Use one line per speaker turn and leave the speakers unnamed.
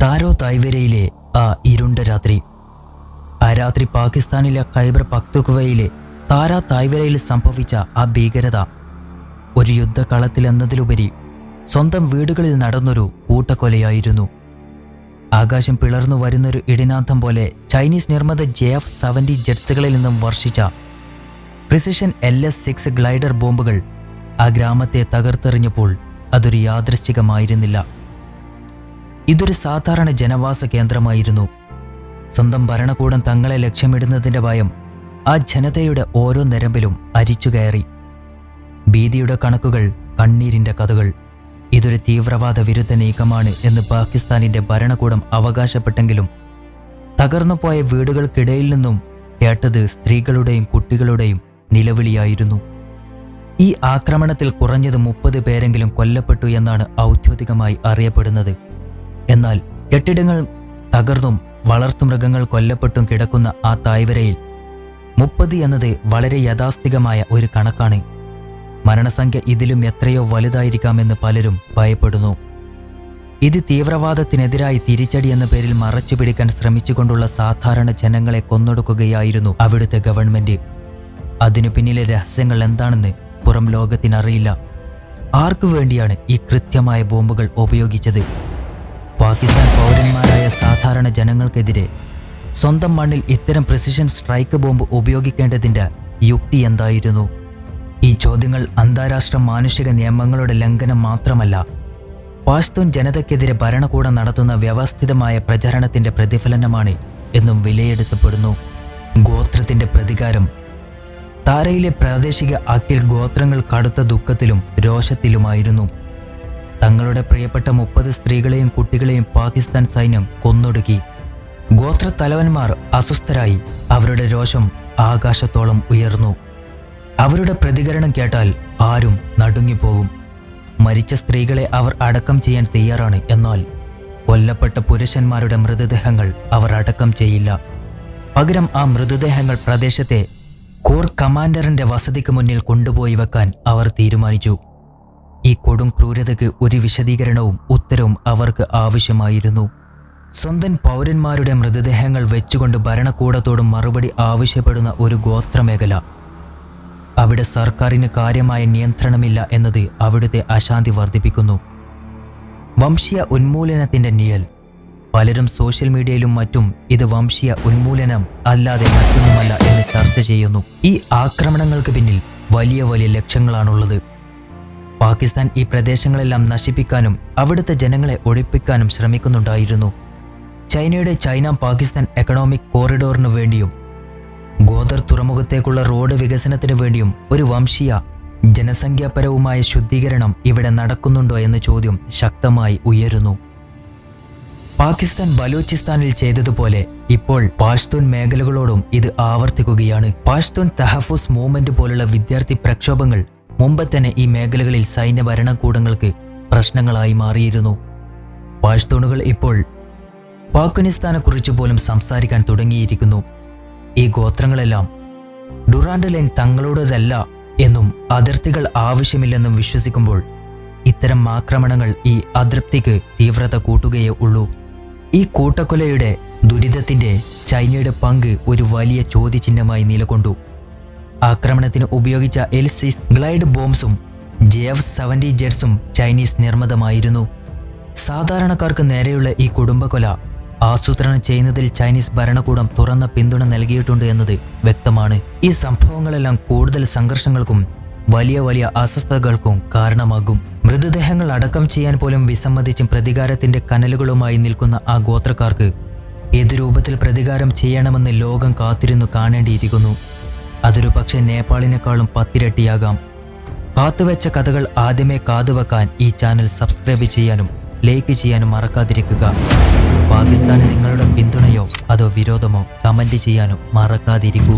താരോ തായ്വരയിലെ ആ ഇരുണ്ട രാത്രി. ആ രാത്രി പാകിസ്ഥാനിലെ ഖൈബർ പഖ്തൂഖ്വയിലെ താരാ തായ്വരയിൽ സംഭവിച്ച ആ ഭീകരത ഒരു യുദ്ധകളത്തിലെന്നതിലുപരി സ്വന്തം വീടുകളിൽ നടന്നൊരു കൂട്ടക്കൊലയായിരുന്നു. ആകാശം പിളർന്നു വരുന്നൊരു ഇടിനാഥം പോലെ ചൈനീസ് നിർമ്മിത JF-70 ജെറ്റ്സുകളിൽ നിന്നും വർഷിച്ച പ്രിസിഷൻ LS-6 ഗ്ലൈഡർ ബോംബുകൾ ആ ഗ്രാമത്തെ തകർത്തെറിഞ്ഞപ്പോൾ അതൊരു യാദൃശ്ചികമായിരുന്നില്ല. ഇതൊരു സാധാരണ ജനവാസ കേന്ദ്രമായിരുന്നു. സ്വന്തം ഭരണകൂടം തങ്ങളെ ലക്ഷ്യമിടുന്നതിൻ്റെ ഭയം ആ ജനതയുടെ ഓരോ നരമ്പിലും അരിച്ചുകയറി. ഭീതിയുടെ കണക്കുകൾ, കണ്ണീരിൻ്റെ കഥകൾ. ഇതൊരു തീവ്രവാദ വിരുദ്ധ നീക്കമാണ് എന്ന് പാകിസ്ഥാനിൻ്റെ ഭരണകൂടം അവകാശപ്പെട്ടെങ്കിലും തകർന്നുപോയ വീടുകൾക്കിടയിൽ നിന്നും കേട്ടത് സ്ത്രീകളുടെയും കുട്ടികളുടെയും നിലവിളിയായിരുന്നു. ഈ ആക്രമണത്തിൽ കുറഞ്ഞത് 30 പേരെങ്കിലും കൊല്ലപ്പെട്ടു എന്നാണ് ഔദ്യോഗികമായി അറിയപ്പെടുന്നത്. എന്നാൽ കെട്ടിടങ്ങൾ തകർന്നും വളർത്തുമൃഗങ്ങൾ കൊല്ലപ്പെട്ടും കിടക്കുന്ന ആ തായ്വരയിൽ 30 എന്നത് വളരെ യാഥാസ്ഥികമായ ഒരു കണക്കാണ്. മരണസംഖ്യ ഇതിലും എത്രയോ വലുതായിരിക്കാമെന്ന് പലരും ഭയപ്പെടുന്നു. ഇത് തീവ്രവാദത്തിനെതിരായി തിരിച്ചടി എന്ന പേരിൽ മറച്ചുപിടിക്കാൻ ശ്രമിച്ചുകൊണ്ടുള്ള സാധാരണ ജനങ്ങളെ കൊന്നൊടുക്കുകയായിരുന്നു അവിടുത്തെ ഗവൺമെന്റ്. അതിനു പിന്നിലെ രഹസ്യങ്ങൾ എന്താണെന്ന് പുറം ലോകത്തിനറിയില്ല. ആർക്കു വേണ്ടിയാണ് ഈ കൃത്യമായ ബോംബുകൾ ഉപയോഗിച്ചത്? പാകിസ്ഥാൻ പൗരന്മാരായ സാധാരണ ജനങ്ങൾക്കെതിരെ സ്വന്തം മണ്ണിൽ ഇത്തരം പ്രിസിഷൻ സ്ട്രൈക്ക് ബോംബ് ഉപയോഗിക്കേണ്ടതിൻ്റെ യുക്തി എന്തായിരുന്നു? ഈ ചോദ്യങ്ങൾ അന്താരാഷ്ട്ര മാനുഷിക നിയമങ്ങളുടെ ലംഘനം മാത്രമല്ല, പാഷ്തൂൺ ജനതയ്ക്കെതിരെ ഭരണകൂടം നടത്തുന്ന വ്യവസ്ഥിതമായ പ്രചരണത്തിന്റെ പ്രതിഫലനമാണ് എന്നും വിലയിരുത്തപ്പെടുന്നു. ഗോത്രത്തിന്റെ പ്രതികാരം. താരയിലെ പ്രാദേശിക അഖിൽ ഗോത്രങ്ങൾ കടുത്ത ദുഃഖത്തിലും രോഷത്തിലുമായിരുന്നു. തങ്ങളുടെ പ്രിയപ്പെട്ട 30 സ്ത്രീകളെയും കുട്ടികളെയും പാകിസ്ഥാൻ സൈന്യം കൊന്നൊടുക്കി. ഗോത്ര തലവന്മാർ അസ്വസ്ഥരായി. അവരുടെ രോഷം ആകാശത്തോളം ഉയർന്നു. അവരുടെ പ്രതികരണം കേട്ടാൽ ആരും നടുങ്ങിപ്പോകും. മരിച്ച സ്ത്രീകളെ അവർ അടക്കം ചെയ്യാൻ തയ്യാറാണ്. എന്നാൽ കൊല്ലപ്പെട്ട പുരുഷന്മാരുടെ മൃതദേഹങ്ങൾ അവർ അടക്കം ചെയ്യില്ല. പകരം ആ മൃതദേഹങ്ങൾ പ്രദേശത്തെ കോർ കമാൻഡറിന്റെ വസതിക്ക് മുന്നിൽ കൊണ്ടുപോയി വെക്കാൻ അവർ തീരുമാനിച്ചു. ഈ കൊടും ക്രൂരതയ്ക്ക് ഒരു വിശദീകരണവും ഉത്തരവും അവർക്ക് ആവശ്യമായിരുന്നു. സ്വന്തം പൗരന്മാരുടെ മൃതദേഹങ്ങൾ വെച്ചുകൊണ്ട് ഭരണകൂടത്തോടും മറുപടി ആവശ്യപ്പെടുന്ന ഒരു ഗോത്രമേഖല. അവിടെ സർക്കാരിന് കാര്യമായ നിയന്ത്രണമില്ല എന്നത് അവിടുത്തെ അശാന്തി വർദ്ധിപ്പിക്കുന്നു. വംശീയ ഉന്മൂലനത്തിന്റെ നിഴൽ. പലരും സോഷ്യൽ മീഡിയയിലും മറ്റും ഇത് വംശീയ ഉന്മൂലനം അല്ലാതെ മറ്റൊന്നുമല്ല എന്ന് ചർച്ച ചെയ്യുന്നു. ഈ ആക്രമണങ്ങൾക്ക് പിന്നിൽ വലിയ വലിയ ലക്ഷ്യങ്ങളാണുള്ളത്. പാകിസ്ഥാൻ ഈ പ്രദേശങ്ങളെല്ലാം നശിപ്പിക്കാനും അവിടുത്തെ ജനങ്ങളെ ഒഴിപ്പിക്കാനും ശ്രമിക്കുന്നുണ്ടായിരുന്നു. ചൈനയുടെ ചൈന പാകിസ്ഥാൻ എക്കണോമിക് കോറിഡോറിനു വേണ്ടിയും ഗോദർ തുറമുഖത്തേക്കുള്ള റോഡ് വികസനത്തിന് വേണ്ടിയും ഒരു വംശീയ ജനസംഖ്യാപരവുമായ ശുദ്ധീകരണം ഇവിടെ നടക്കുന്നുണ്ടോ എന്ന ചോദ്യം ശക്തമായി ഉയരുന്നു. പാകിസ്ഥാൻ ബലൂചിസ്ഥാനിൽ ചെയ്തതുപോലെ ഇപ്പോൾ പാഷ്തൂൺ മേഖലകളോടും ഇത് ആവർത്തിക്കുകയാണ്. പാഷ്തൂൺ തഹഫുസ് മൂവ്മെന്റ് പോലുള്ള വിദ്യാർത്ഥി പ്രക്ഷോഭങ്ങൾ മുമ്പ് തന്നെ ഈ മേഖലകളിൽ സൈന്യ ഭരണകൂടങ്ങൾക്ക് പ്രശ്നങ്ങളായി മാറിയിരുന്നു. പാഷ്തൂണുകൾ ഇപ്പോൾ പാകിസ്ഥാനെക്കുറിച്ച് പോലും സംസാരിക്കാൻ തുടങ്ങിയിരിക്കുന്നു. ഈ ഗോത്രങ്ങളെല്ലാം ഡുറാൻഡ് ലൈൻ തങ്ങളുടേതല്ല എന്നും അതിർത്തികൾ ആവശ്യമില്ലെന്നും വിശ്വസിക്കുമ്പോൾ ഇത്തരം ആക്രമണങ്ങൾ ഈ അതൃപ്തിക്ക് തീവ്രത കൂട്ടുകയേ ഉള്ളൂ. ഈ കൂട്ടക്കൊലയുടെ ദുരിതത്തിന്റെ ചൈനയുടെ പങ്ക് ഒരു വലിയ ചോദ്യചിഹ്നമായി നിലകൊണ്ടു. ആക്രമണത്തിന് ഉപയോഗിച്ച L-6 ഗ്ലൈഡ് ബോംബ്സും JF-70 ജെറ്റ്സും ചൈനീസ് നിർമ്മിതമായിരുന്നു. സാധാരണക്കാർക്ക് നേരെയുള്ള ഈ കുടുംബക്കൊല ആസൂത്രണം ചെയ്യുന്നതിൽ ചൈനീസ് ഭരണകൂടം തുറന്ന പിന്തുണ നൽകിയിട്ടുണ്ട് എന്നത് വ്യക്തമാണ്. ഈ സംഭവങ്ങളെല്ലാം കൂടുതൽ സംഘർഷങ്ങൾക്കും വലിയ വലിയ അസ്വസ്ഥതകൾക്കും കാരണമാകും. മൃതദേഹങ്ങൾ അടക്കം ചെയ്യാൻ പോലും വിസമ്മതിച്ചും പ്രതികാരത്തിന്റെ കനലുകളുമായി നിൽക്കുന്ന ആ ഗോത്രക്കാർക്ക് ഏതു രൂപത്തിൽ പ്രതികാരം ചെയ്യണമെന്ന് ലോകം കാത്തിരുന്നു കാണേണ്ടിയിരിക്കുന്നു. അതൊരു പക്ഷേ നേപ്പാളിനേക്കാളും 10 ഇരട്ടിയാകാം. കാത്തുവെച്ച കഥകൾ ആദ്യമേ കാതുവെക്കാൻ ഈ ചാനൽ സബ്സ്ക്രൈബ് ചെയ്യാനും ലൈക്ക് ചെയ്യാനും മറക്കാതിരിക്കുക. പാകിസ്ഥാന് നിങ്ങളുടെ പിന്തുണയോ അതോ വിരോധമോ കമന്റ് ചെയ്യാനും മറക്കാതിരിക്കൂ.